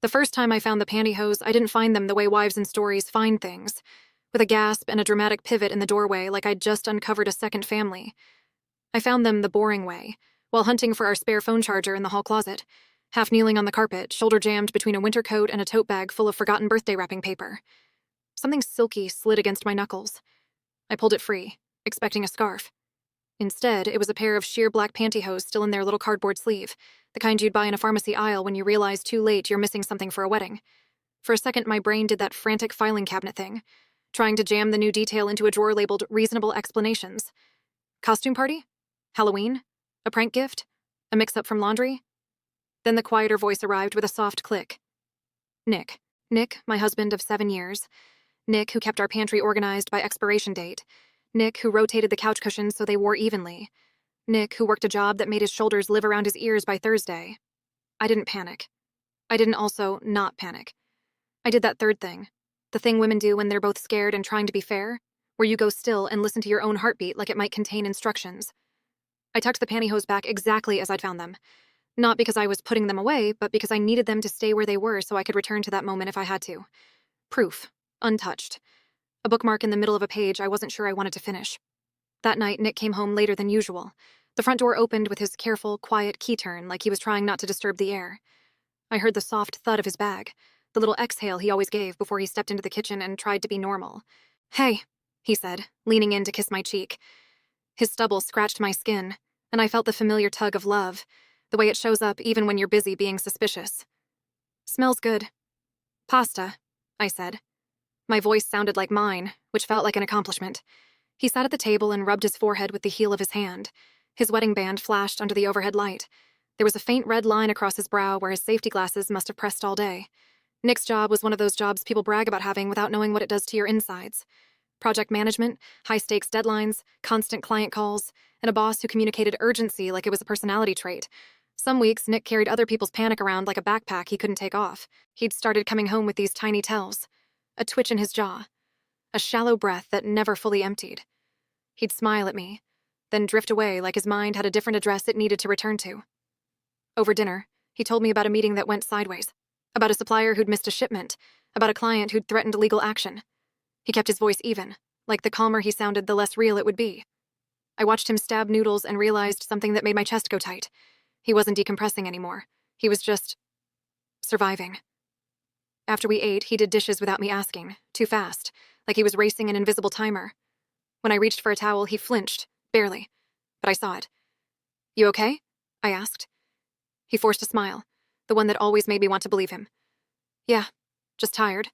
The first time I found the pantyhose, I didn't find them the way wives in stories find things, with a gasp and a dramatic pivot in the doorway like I'd just uncovered a second family. I found them the boring way, while hunting for our spare phone charger in the hall closet, half kneeling on the carpet, shoulder jammed between a winter coat and a tote bag full of forgotten birthday wrapping paper. Something silky slid against my knuckles. I pulled it free, expecting a scarf. Instead, it was a pair of sheer black pantyhose still in their little cardboard sleeve, the kind you'd buy in a pharmacy aisle when you realize too late you're missing something for a wedding. For a second, my brain did that frantic filing cabinet thing, trying to jam the new detail into a drawer labeled reasonable explanations. Costume party? Halloween? A prank gift? A mix-up from laundry? Then the quieter voice arrived with a soft click. Nick. Nick, my husband of 7 years. Nick, who kept our pantry organized by expiration date. Nick, who rotated the couch cushions so they wore evenly. Nick, who worked a job that made his shoulders live around his ears by Thursday. I didn't panic. I didn't also not panic. I did that third thing. The thing women do when they're both scared and trying to be fair, where you go still and listen to your own heartbeat like it might contain instructions. I tucked the pantyhose back exactly as I'd found them. Not because I was putting them away, but because I needed them to stay where they were so I could return to that moment if I had to. Proof. Untouched. A bookmark in the middle of a page I wasn't sure I wanted to finish. That night, Nick came home later than usual. The front door opened with his careful, quiet key turn like he was trying not to disturb the air. I heard the soft thud of his bag, the little exhale he always gave before he stepped into the kitchen and tried to be normal. "Hey," he said, leaning in to kiss my cheek. His stubble scratched my skin, and I felt the familiar tug of love, the way it shows up even when you're busy being suspicious. "Smells good." "Pasta," I said. My voice sounded like mine, which felt like an accomplishment. He sat at the table and rubbed his forehead with the heel of his hand. His wedding band flashed under the overhead light. There was a faint red line across his brow where his safety glasses must have pressed all day. Nick's job was one of those jobs people brag about having without knowing what it does to your insides. Project management, high-stakes deadlines, constant client calls, and a boss who communicated urgency like it was a personality trait. Some weeks, Nick carried other people's panic around like a backpack he couldn't take off. He'd started coming home with these tiny tells. A twitch in his jaw. A shallow breath that never fully emptied. He'd smile at me, then drift away like his mind had a different address it needed to return to. Over dinner, he told me about a meeting that went sideways. About a supplier who'd missed a shipment. About a client who'd threatened legal action. He kept his voice even, like the calmer he sounded, the less real it would be. I watched him stab noodles and realized something that made my chest go tight. He wasn't decompressing anymore. He was just surviving. After we ate, he did dishes without me asking, too fast, like he was racing an invisible timer. When I reached for a towel, he flinched, barely, but I saw it. "You okay?" I asked. He forced a smile, the one that always made me want to believe him. "Yeah, just tired.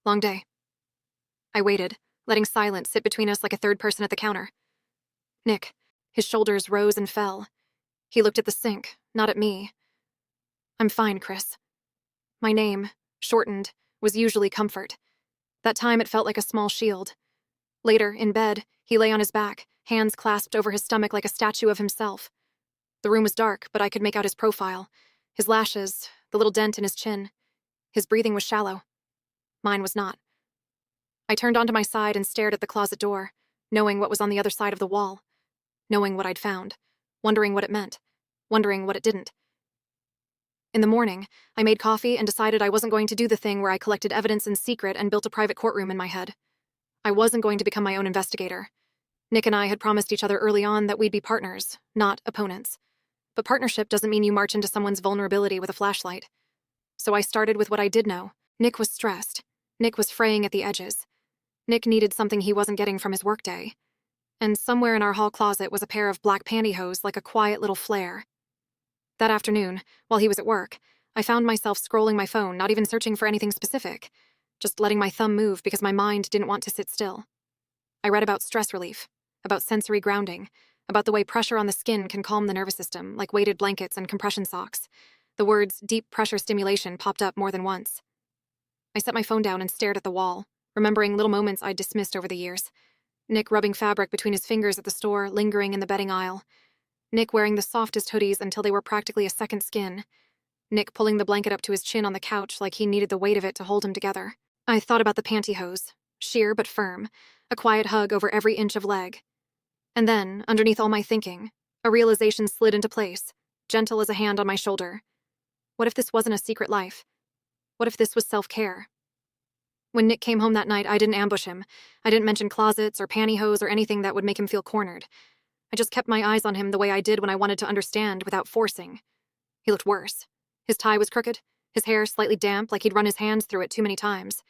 Long day." I waited, letting silence sit between us like a third person at the counter. Nick. His shoulders rose and fell. He looked at the sink, not at me. "I'm fine, Chris." My name, shortened, was usually comfort. That time it felt like a small shield. Later, in bed, he lay on his back, hands clasped over his stomach like a statue of himself. The room was dark, but I could make out his profile. His lashes, the little dent in his chin. His breathing was shallow. Mine was not. I turned onto my side and stared at the closet door, knowing what was on the other side of the wall. Knowing what I'd found. Wondering what it meant. Wondering what it didn't. In the morning, I made coffee and decided I wasn't going to do the thing where I collected evidence in secret and built a private courtroom in my head. I wasn't going to become my own investigator. Nick and I had promised each other early on that we'd be partners, not opponents. But partnership doesn't mean you march into someone's vulnerability with a flashlight. So I started with what I did know. Nick was stressed. Nick was fraying at the edges. Nick needed something he wasn't getting from his workday. And somewhere in our hall closet was a pair of black pantyhose like a quiet little flare. That afternoon, while he was at work, I found myself scrolling my phone, not even searching for anything specific, just letting my thumb move because my mind didn't want to sit still. I read about stress relief, about sensory grounding, about the way pressure on the skin can calm the nervous system, like weighted blankets and compression socks. The words deep pressure stimulation popped up more than once. I set my phone down and stared at the wall, remembering little moments I'd dismissed over the years. Nick rubbing fabric between his fingers at the store, lingering in the bedding aisle. Nick wearing the softest hoodies until they were practically a second skin. Nick pulling the blanket up to his chin on the couch like he needed the weight of it to hold him together. I thought about the pantyhose, sheer but firm, a quiet hug over every inch of leg. And then, underneath all my thinking, a realization slid into place, gentle as a hand on my shoulder. What if this wasn't a secret life? What if this was self-care? When Nick came home that night, I didn't ambush him. I didn't mention closets or pantyhose or anything that would make him feel cornered. I just kept my eyes on him the way I did when I wanted to understand without forcing. He looked worse. His tie was crooked, his hair slightly damp like he'd run his hands through it too many times.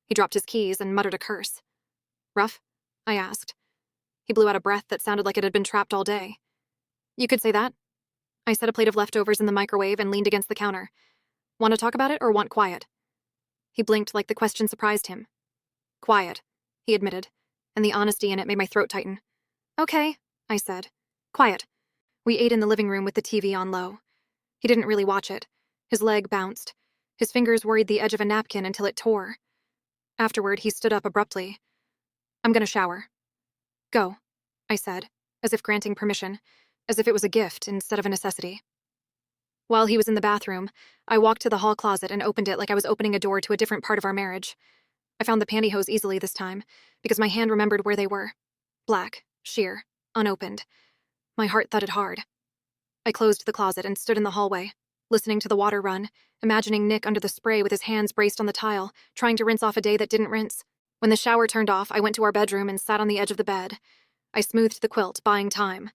He dropped his keys and muttered a curse. Rough? I asked. He blew out a breath that sounded like it had been trapped all day. You could say that. I set a plate of leftovers in the microwave and leaned against the counter. Want to talk about it or want quiet? He blinked like the question surprised him. Quiet, he admitted, and the honesty in it made my throat tighten. Okay, I said. Quiet. We ate in the living room with the TV on low. He didn't really watch it. His leg bounced. His fingers worried the edge of a napkin until it tore. Afterward, he stood up abruptly. I'm gonna shower. Go, I said, as if granting permission, as if it was a gift instead of a necessity. While he was in the bathroom, I walked to the hall closet and opened it like I was opening a door to a different part of our marriage. I found the pantyhose easily this time, because my hand remembered where they were. Black, sheer, unopened. My heart thudded hard. I closed the closet and stood in the hallway, listening to the water run, imagining Nick under the spray with his hands braced on the tile, trying to rinse off a day that didn't rinse. When the shower turned off, I went to our bedroom and sat on the edge of the bed. I smoothed the quilt, buying time.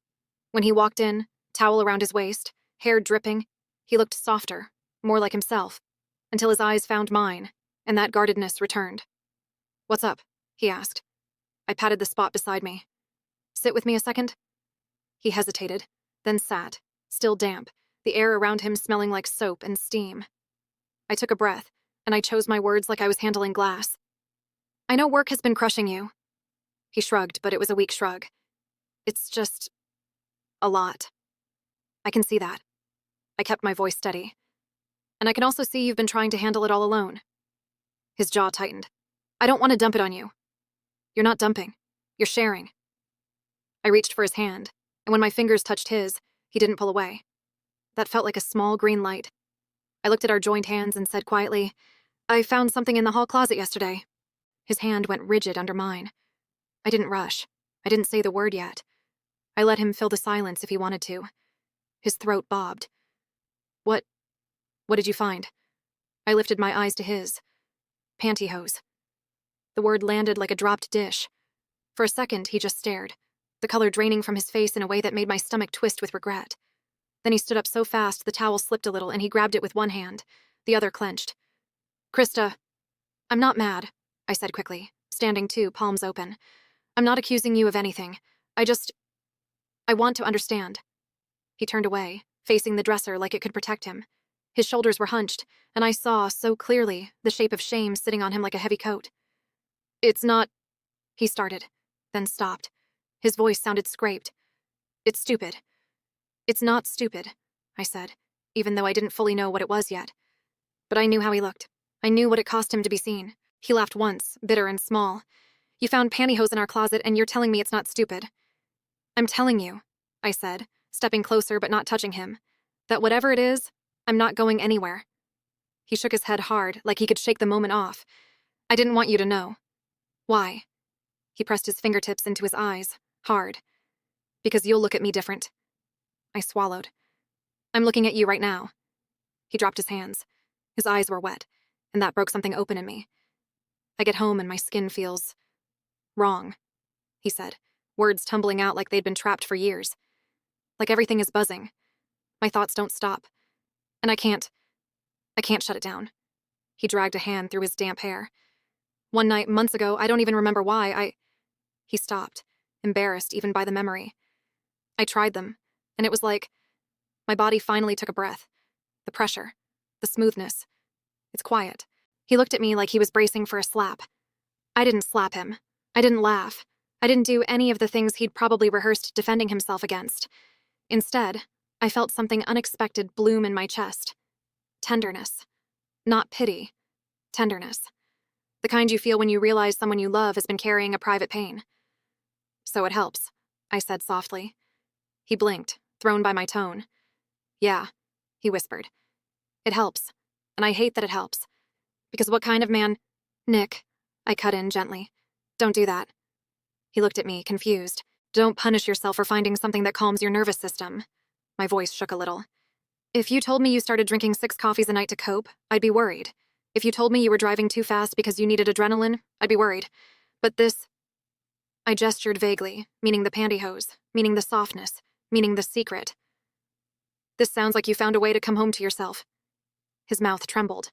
When he walked in, towel around his waist, hair dripping, he looked softer, more like himself, until his eyes found mine, and that guardedness returned. What's up? He asked. I patted the spot beside me. Sit with me a second? He hesitated, then sat, still damp, the air around him smelling like soap and steam. I took a breath, and I chose my words like I was handling glass. I know work has been crushing you. He shrugged, but it was a weak shrug. It's just a lot. I can see that. I kept my voice steady. And I can also see you've been trying to handle it all alone. His jaw tightened. I don't want to dump it on you. You're not dumping. You're sharing. I reached for his hand, and when my fingers touched his, he didn't pull away. That felt like a small green light. I looked at our joined hands and said quietly, I found something in the hall closet yesterday. His hand went rigid under mine. I didn't rush. I didn't say the word yet. I let him fill the silence if he wanted to. His throat bobbed. What did you find? I lifted my eyes to his. Pantyhose. The word landed like a dropped dish. For a second, he just stared, the color draining from his face in a way that made my stomach twist with regret. Then he stood up so fast the towel slipped a little and he grabbed it with one hand, the other clenched. Krista, I'm not mad, I said quickly, standing too, palms open. I'm not accusing you of anything. I want to understand. He turned away, facing the dresser like it could protect him. His shoulders were hunched, and I saw, so clearly, the shape of shame sitting on him like a heavy coat. It's not... He started, then stopped. His voice sounded scraped. It's stupid. It's not stupid, I said, even though I didn't fully know what it was yet. But I knew how he looked. I knew what it cost him to be seen. He laughed once, bitter and small. You found pantyhose in our closet, and you're telling me it's not stupid. I'm telling you, I said, stepping closer but not touching him, that whatever it is, I'm not going anywhere. He shook his head hard, like he could shake the moment off. I didn't want you to know. Why? He pressed his fingertips into his eyes, hard. Because you'll look at me different. I swallowed. I'm looking at you right now. He dropped his hands. His eyes were wet, and that broke something open in me. I get home and my skin feels... wrong, he said, words tumbling out like they'd been trapped for years. Like everything is buzzing. My thoughts don't stop. And I can't shut it down. He dragged a hand through his damp hair. One night, months ago, I don't even remember why, He stopped, embarrassed even by the memory. I tried them, and it was like... My body finally took a breath. The pressure. The smoothness. It's quiet. He looked at me like he was bracing for a slap. I didn't slap him. I didn't laugh. I didn't do any of the things he'd probably rehearsed defending himself against. Instead, I felt something unexpected bloom in my chest. Tenderness. Not pity. Tenderness. The kind you feel when you realize someone you love has been carrying a private pain. So it helps, I said softly. He blinked, thrown by my tone. Yeah, he whispered. It helps, and I hate that it helps. Because what kind of man... Nick, I cut in gently. Don't do that. He looked at me, confused. Don't punish yourself for finding something that calms your nervous system. My voice shook a little. If you told me you started drinking 6 coffees a night to cope, I'd be worried. If you told me you were driving too fast because you needed adrenaline, I'd be worried. But this... I gestured vaguely, meaning the pantyhose, meaning the softness, meaning the secret. This sounds like you found a way to come home to yourself. His mouth trembled.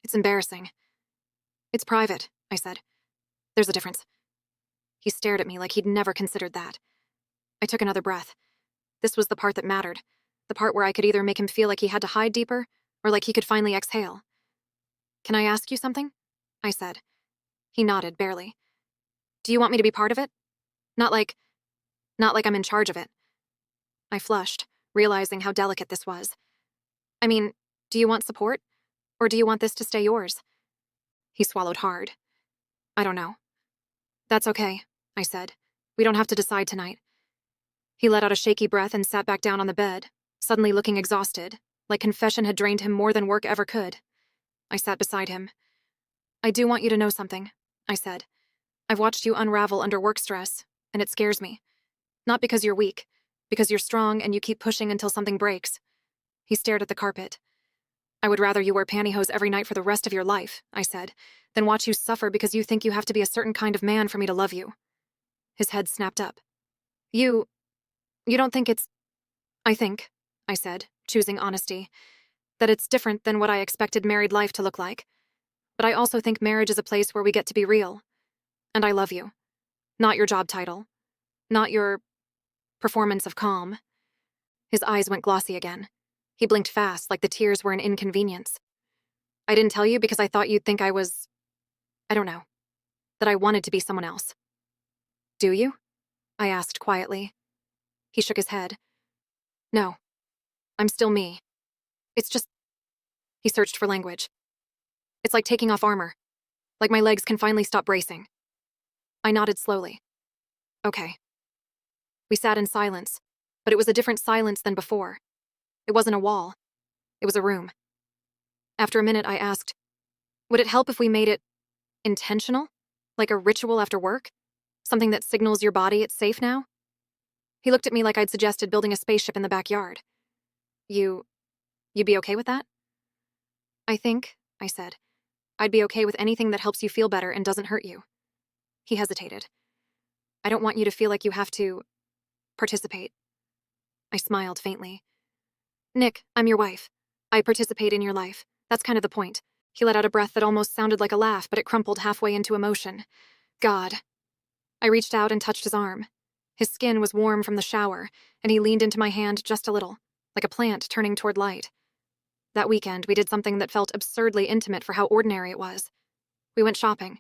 It's embarrassing. It's private, I said. There's a difference. He stared at me like he'd never considered that. I took another breath. This was the part that mattered. The part where I could either make him feel like he had to hide deeper, or like he could finally exhale. Can I ask you something? I said. He nodded, barely. Do you want me to be part of it? Not like I'm in charge of it. I flushed, realizing how delicate this was. I mean, do you want support? Or do you want this to stay yours? He swallowed hard. I don't know. That's okay, I said. We don't have to decide tonight. He let out a shaky breath and sat back down on the bed, suddenly looking exhausted, like confession had drained him more than work ever could. I sat beside him. I do want you to know something, I said. I've watched you unravel under work stress, and it scares me. Not because you're weak, because you're strong and you keep pushing until something breaks. He stared at the carpet. I would rather you wear pantyhose every night for the rest of your life, I said, than watch you suffer because you think you have to be a certain kind of man for me to love you. His head snapped up. You don't think it's... I think, I said, choosing honesty, that it's different than what I expected married life to look like. But I also think marriage is a place where we get to be real. And I love you. Not your job title. Not your performance of calm. His eyes went glossy again. He blinked fast, like the tears were an inconvenience. I didn't tell you because I thought you'd think I was... I don't know. That I wanted to be someone else. Do you? I asked quietly. He shook his head. No. I'm still me. It's just... He searched for language. It's like taking off armor. Like my legs can finally stop bracing. I nodded slowly. Okay. We sat in silence, but it was a different silence than before. It wasn't a wall. It was a room. After a minute, I asked, would it help if we made it intentional? Like a ritual after work? Something that signals your body it's safe now? He looked at me like I'd suggested building a spaceship in the backyard. You'd be okay with that? I think, I said, I'd be okay with anything that helps you feel better and doesn't hurt you. He hesitated. I don't want you to feel like you have to participate. I smiled faintly. Nick, I'm your wife. I participate in your life. That's kind of the point. He let out a breath that almost sounded like a laugh, but it crumpled halfway into emotion. God. I reached out and touched his arm. His skin was warm from the shower, and he leaned into my hand just a little, like a plant turning toward light. That weekend, we did something that felt absurdly intimate for how ordinary it was. We went shopping.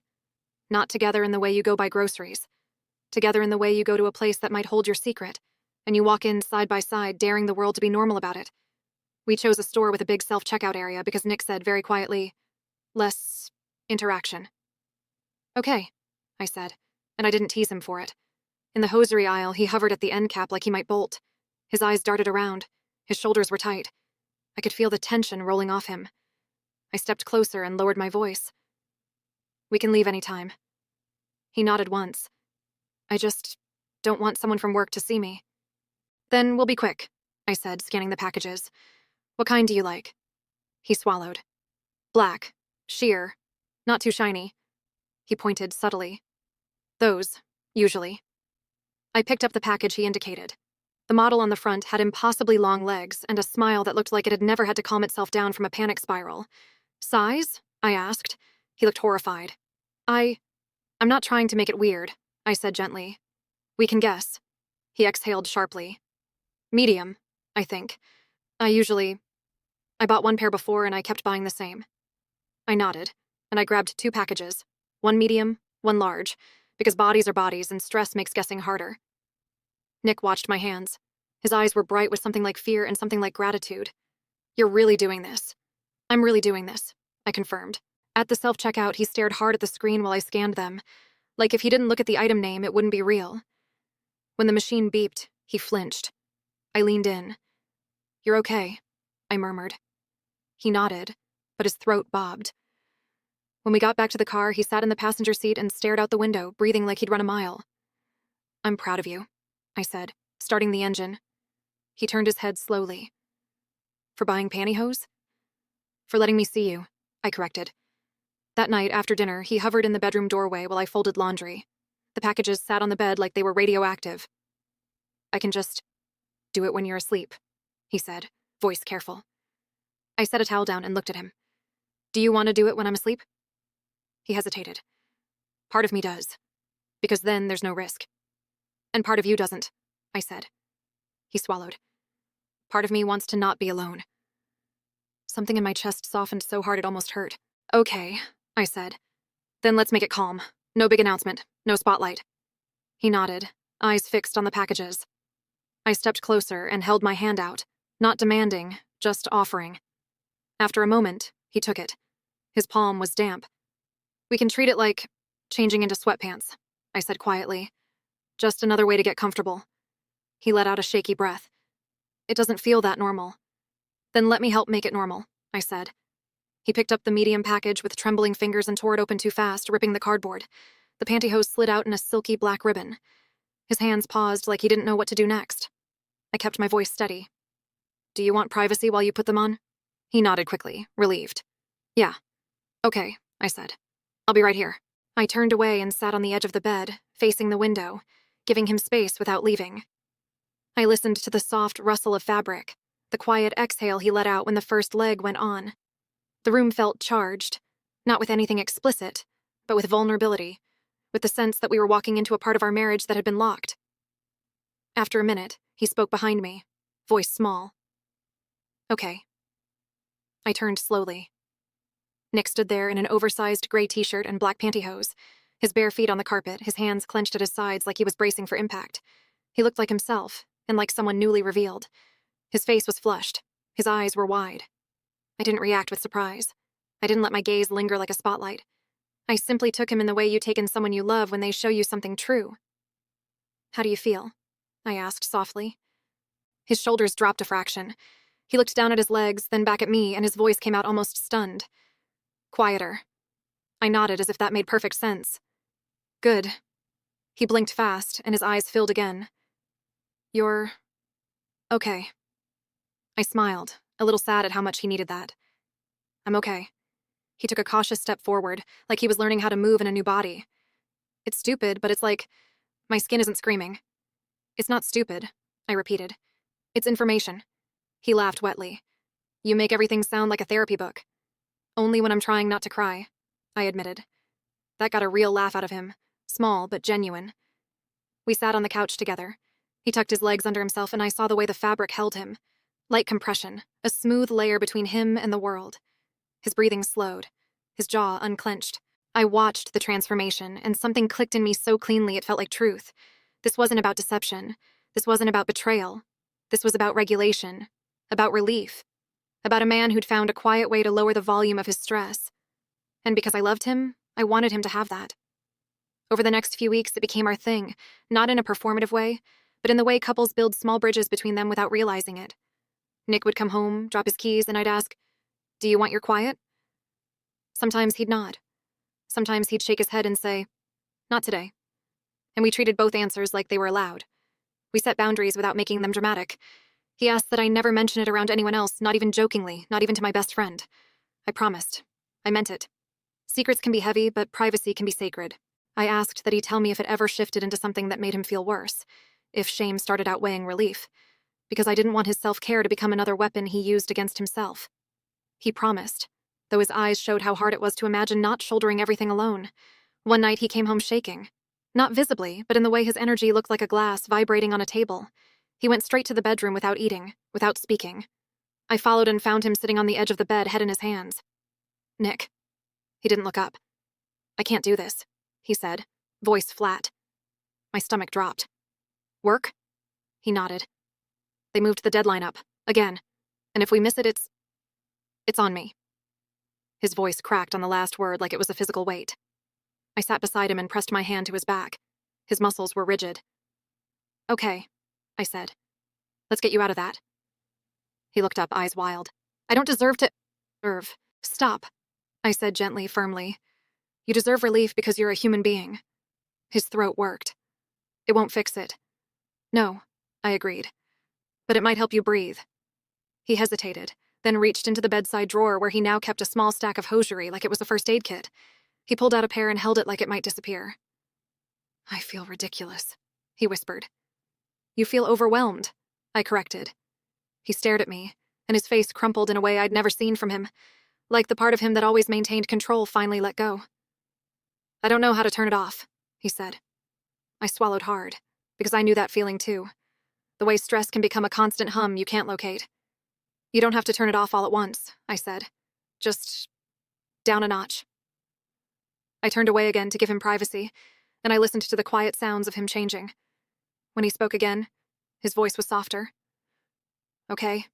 Not together in the way you go buy groceries. Together in the way you go to a place that might hold your secret, and you walk in side by side, daring the world to be normal about it. We chose a store with a big self-checkout area because Nick said very quietly, less interaction. Okay, I said, and I didn't tease him for it. In the hosiery aisle, he hovered at the end cap like he might bolt. His eyes darted around. His shoulders were tight. I could feel the tension rolling off him. I stepped closer and lowered my voice. We can leave any time. He nodded once. I just don't want someone from work to see me. Then we'll be quick, I said, scanning the packages. What kind do you like? He swallowed. Black. Sheer. Not too shiny. He pointed subtly. Those, usually. I picked up the package he indicated. The model on the front had impossibly long legs and a smile that looked like it had never had to calm itself down from a panic spiral. Size? I asked. He looked horrified. I'm not trying to make it weird, I said gently. We can guess. He exhaled sharply. Medium, I think. I bought one pair before and I kept buying the same. I nodded, and I grabbed 2 packages. One medium, one large, because bodies are bodies and stress makes guessing harder. Nick watched my hands. His eyes were bright with something like fear and something like gratitude. You're really doing this. I'm really doing this, I confirmed. At the self-checkout, he stared hard at the screen while I scanned them, like if he didn't look at the item name, it wouldn't be real. When the machine beeped, he flinched. I leaned in. You're okay, I murmured. He nodded, but his throat bobbed. When we got back to the car, he sat in the passenger seat and stared out the window, breathing like he'd run a mile. I'm proud of you, I said, starting the engine. He turned his head slowly. For buying pantyhose? For letting me see you. I corrected. That night, after dinner, he hovered in the bedroom doorway while I folded laundry. The packages sat on the bed like they were radioactive. I can just do it when you're asleep, he said, voice careful. I set a towel down and looked at him. Do you want to do it when I'm asleep? He hesitated. Part of me does, because then there's no risk. And part of you doesn't, I said. He swallowed. Part of me wants to not be alone. Something in my chest softened so hard it almost hurt. Okay, I said. Then let's make it calm. No big announcement, no spotlight. He nodded, eyes fixed on the packages. I stepped closer and held my hand out, not demanding, just offering. After a moment, he took it. His palm was damp. We can treat it like changing into sweatpants, I said quietly. Just another way to get comfortable. He let out a shaky breath. It doesn't feel that normal. Then let me help make it normal, I said. He picked up the medium package with trembling fingers and tore it open too fast, ripping the cardboard. The pantyhose slid out in a silky black ribbon. His hands paused like he didn't know what to do next. I kept my voice steady. Do you want privacy while you put them on? He nodded quickly, relieved. Yeah. Okay, I said. I'll be right here. I turned away and sat on the edge of the bed, facing the window, giving him space without leaving. I listened to the soft rustle of fabric, the quiet exhale he let out when the first leg went on. The room felt charged, not with anything explicit, but with vulnerability, with the sense that we were walking into a part of our marriage that had been locked. After a minute, he spoke behind me, voice small. Okay. I turned slowly. Nick stood there in an oversized gray t-shirt and black pantyhose, his bare feet on the carpet, his hands clenched at his sides like he was bracing for impact. He looked like himself, and like someone newly revealed. His face was flushed. His eyes were wide. I didn't react with surprise. I didn't let my gaze linger like a spotlight. I simply took him in the way you take in someone you love when they show you something true. How do you feel? I asked softly. His shoulders dropped a fraction. He looked down at his legs, then back at me, and his voice came out almost stunned. Quieter. I nodded as if that made perfect sense. Good. He blinked fast, and his eyes filled again. You're... okay. I smiled, a little sad at how much he needed that. I'm okay. He took a cautious step forward, like he was learning how to move in a new body. It's stupid, but it's like, my skin isn't screaming. It's not stupid, I repeated. It's information. He laughed wetly. You make everything sound like a therapy book. Only when I'm trying not to cry, I admitted. That got a real laugh out of him, small but genuine. We sat on the couch together. He tucked his legs under himself and I saw the way the fabric held him. Light compression, a smooth layer between him and the world. His breathing slowed, his jaw unclenched. I watched the transformation, and something clicked in me so cleanly it felt like truth. This wasn't about deception. This wasn't about betrayal. This was about regulation, about relief, about a man who'd found a quiet way to lower the volume of his stress. And because I loved him, I wanted him to have that. Over the next few weeks, it became our thing, not in a performative way, but in the way couples build small bridges between them without realizing it. Nick would come home, drop his keys, and I'd ask, "Do you want your quiet?" Sometimes he'd nod. Sometimes he'd shake his head and say, "Not today." And we treated both answers like they were allowed. We set boundaries without making them dramatic. He asked that I never mention it around anyone else, not even jokingly, not even to my best friend. I promised. I meant it. Secrets can be heavy, but privacy can be sacred. I asked that he tell me if it ever shifted into something that made him feel worse, if shame started outweighing relief, because I didn't want his self-care to become another weapon he used against himself. He promised, though his eyes showed how hard it was to imagine not shouldering everything alone. One night he came home shaking. Not visibly, but in the way his energy looked like a glass vibrating on a table. He went straight to the bedroom without eating, without speaking. I followed and found him sitting on the edge of the bed, head in his hands. "Nick." He didn't look up. "I can't do this," he said, voice flat. My stomach dropped. "Work?" He nodded. "They moved the deadline up, again. And if we miss it, it's on me." His voice cracked on the last word like it was a physical weight. I sat beside him and pressed my hand to his back. His muscles were rigid. "Okay," I said. "Let's get you out of that." He looked up, eyes wild. "I don't deserve to... Stop," I said gently, firmly. "You deserve relief because you're a human being." His throat worked. "It won't fix it." "No," I agreed. "But it might help you breathe." He hesitated, then reached into the bedside drawer where he now kept a small stack of hosiery like it was a first aid kit. He pulled out a pair and held it like it might disappear. "I feel ridiculous," he whispered. "You feel overwhelmed," I corrected. He stared at me, and his face crumpled in a way I'd never seen from him, like the part of him that always maintained control finally let go. "I don't know how to turn it off," he said. I swallowed hard, because I knew that feeling too. The way stress can become a constant hum you can't locate. "You don't have to turn it off all at once," I said. "Just down a notch." I turned away again to give him privacy, and I listened to the quiet sounds of him changing. When he spoke again, his voice was softer. "Okay,"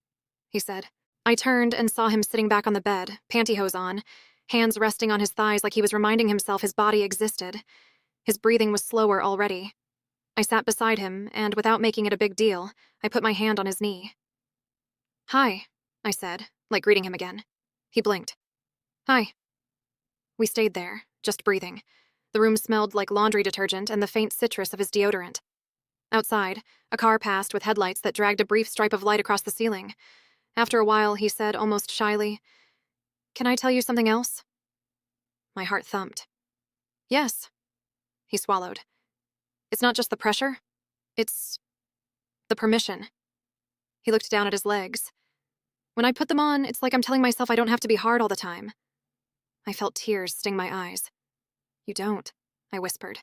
he said. I turned and saw him sitting back on the bed, pantyhose on, hands resting on his thighs like he was reminding himself his body existed. His breathing was slower already. I sat beside him, and without making it a big deal, I put my hand on his knee. "Hi," I said, like greeting him again. He blinked. "Hi." We stayed there, just breathing. The room smelled like laundry detergent and the faint citrus of his deodorant. Outside, a car passed with headlights that dragged a brief stripe of light across the ceiling. After a while, he said almost shyly, "Can I tell you something else?" My heart thumped. "Yes." He swallowed. "It's not just the pressure. It's the permission." He looked down at his legs. "When I put them on, it's like I'm telling myself I don't have to be hard all the time." I felt tears sting my eyes. "You don't," I whispered.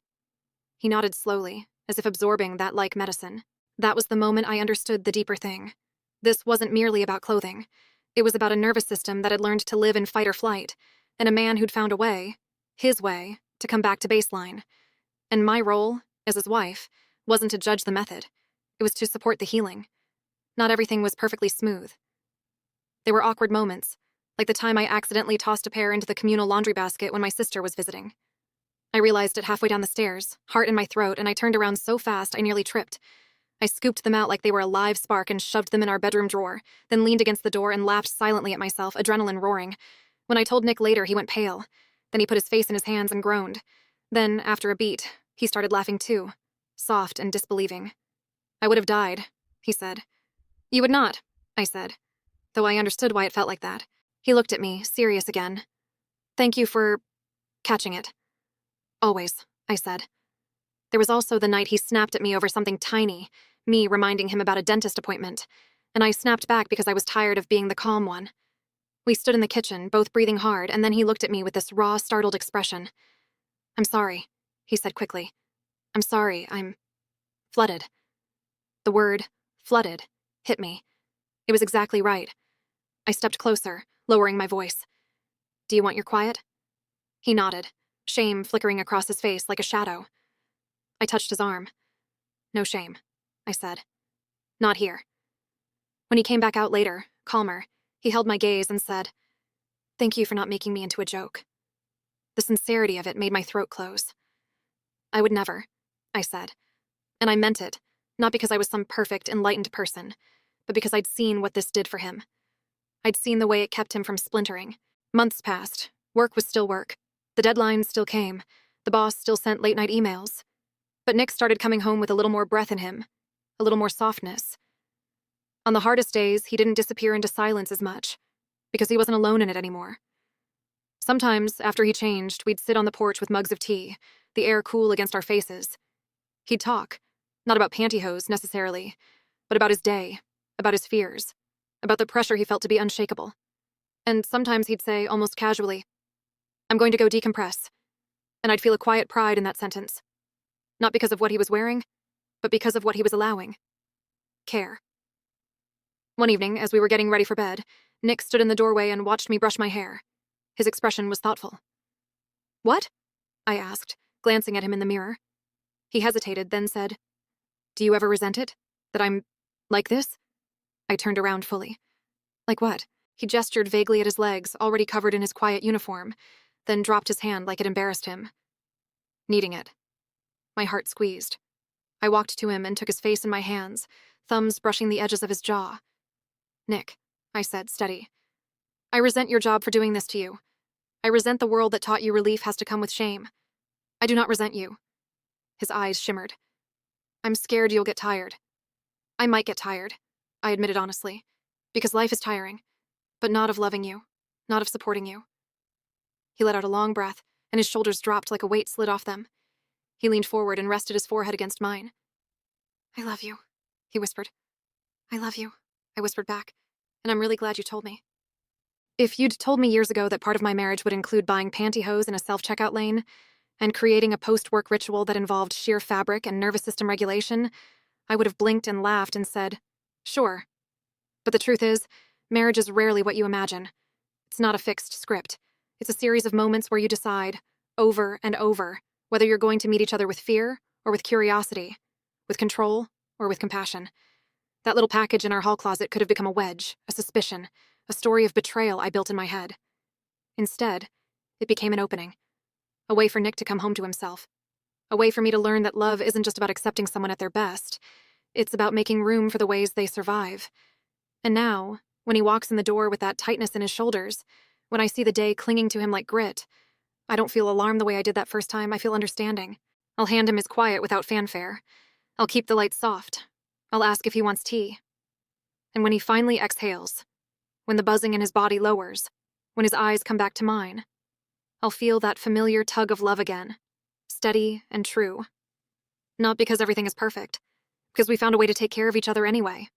He nodded slowly, as if absorbing that like medicine. That was the moment I understood the deeper thing. This wasn't merely about clothing. It was about a nervous system that had learned to live in fight or flight, and a man who'd found a way, his way, to come back to baseline. And my role, as his wife, wasn't to judge the method. It was to support the healing. Not everything was perfectly smooth. There were awkward moments, like the time I accidentally tossed a pair into the communal laundry basket when my sister was visiting. I realized it halfway down the stairs, heart in my throat, and I turned around so fast I nearly tripped. I scooped them out like they were a live spark and shoved them in our bedroom drawer, then leaned against the door and laughed silently at myself, adrenaline roaring. When I told Nick later, he went pale. Then he put his face in his hands and groaned. Then, after a beat, he started laughing too, soft and disbelieving. "I would have died," he said. "You would not," I said, though I understood why it felt like that. He looked at me, serious again. "Thank you for catching it." "Always," I said. There was also the night he snapped at me over something tiny, me reminding him about a dentist appointment, and I snapped back because I was tired of being the calm one. We stood in the kitchen, both breathing hard, and then he looked at me with this raw, startled expression. "I'm sorry," he said quickly. "I'm sorry, I'm flooded." The word, flooded, hit me. It was exactly right. I stepped closer, lowering my voice. "Do you want your quiet?" He nodded, shame flickering across his face like a shadow. I touched his arm. "No shame," I said. "Not here." When he came back out later, calmer, he held my gaze and said, "Thank you for not making me into a joke." The sincerity of it made my throat close. "I would never," I said. And I meant it, not because I was some perfect, enlightened person, but because I'd seen what this did for him. I'd seen the way it kept him from splintering. Months passed. Work was still work. The deadlines still came. The boss still sent late-night emails. But Nick started coming home with a little more breath in him, a little more softness. On the hardest days, he didn't disappear into silence as much, because he wasn't alone in it anymore. Sometimes, after he changed, we'd sit on the porch with mugs of tea, the air cool against our faces. He'd talk, not about pantyhose necessarily, but about his day, about his fears, about the pressure he felt to be unshakable. And sometimes he'd say, almost casually, "I'm going to go decompress." And I'd feel a quiet pride in that sentence. Not because of what he was wearing, but because of what he was allowing. Care. One evening, as we were getting ready for bed, Nick stood in the doorway and watched me brush my hair. His expression was thoughtful. "What?" I asked, glancing at him in the mirror. He hesitated, then said, "Do you ever resent it? That I'm like this?" I turned around fully. "Like what?" He gestured vaguely at his legs, already covered in his quiet uniform, then dropped his hand like it embarrassed him. "Needing it." My heart squeezed. I walked to him and took his face in my hands, thumbs brushing the edges of his jaw. "Nick," I said, steady. "I resent your job for doing this to you. I resent the world that taught you relief has to come with shame. I do not resent you." His eyes shimmered. "I'm scared you'll get tired." "I might get tired," I admitted honestly, "because life is tiring. but not of loving you, not of supporting you. He let out a long breath, and his shoulders dropped like a weight slid off them. He leaned forward and rested his forehead against mine. I love you, he whispered. I love you, I whispered back, and I'm really glad you told me. If you'd told me years ago that part of my marriage would include buying pantyhose in a self-checkout lane and creating a post-work ritual that involved sheer fabric and nervous system regulation, I would have blinked and laughed and said, sure. But the truth is, marriage is rarely what you imagine. It's not a fixed script. It's a series of moments where you decide, over and over, whether you're going to meet each other with fear or with curiosity, with control or with compassion. That little package in our hall closet could have become a wedge, a suspicion, a story of betrayal I built in my head. Instead, it became an opening. A way for Nick to come home to himself. A way for me to learn that love isn't just about accepting someone at their best. It's about making room for the ways they survive. And now, when he walks in the door with that tightness in his shoulders, when I see the day clinging to him like grit, I don't feel alarmed the way I did that first time. I feel understanding. I'll hand him his quiet without fanfare. I'll keep the lights soft. I'll ask if he wants tea. And when he finally exhales, when the buzzing in his body lowers, when his eyes come back to mine, I'll feel that familiar tug of love again, steady and true. Not because everything is perfect, because we found a way to take care of each other anyway.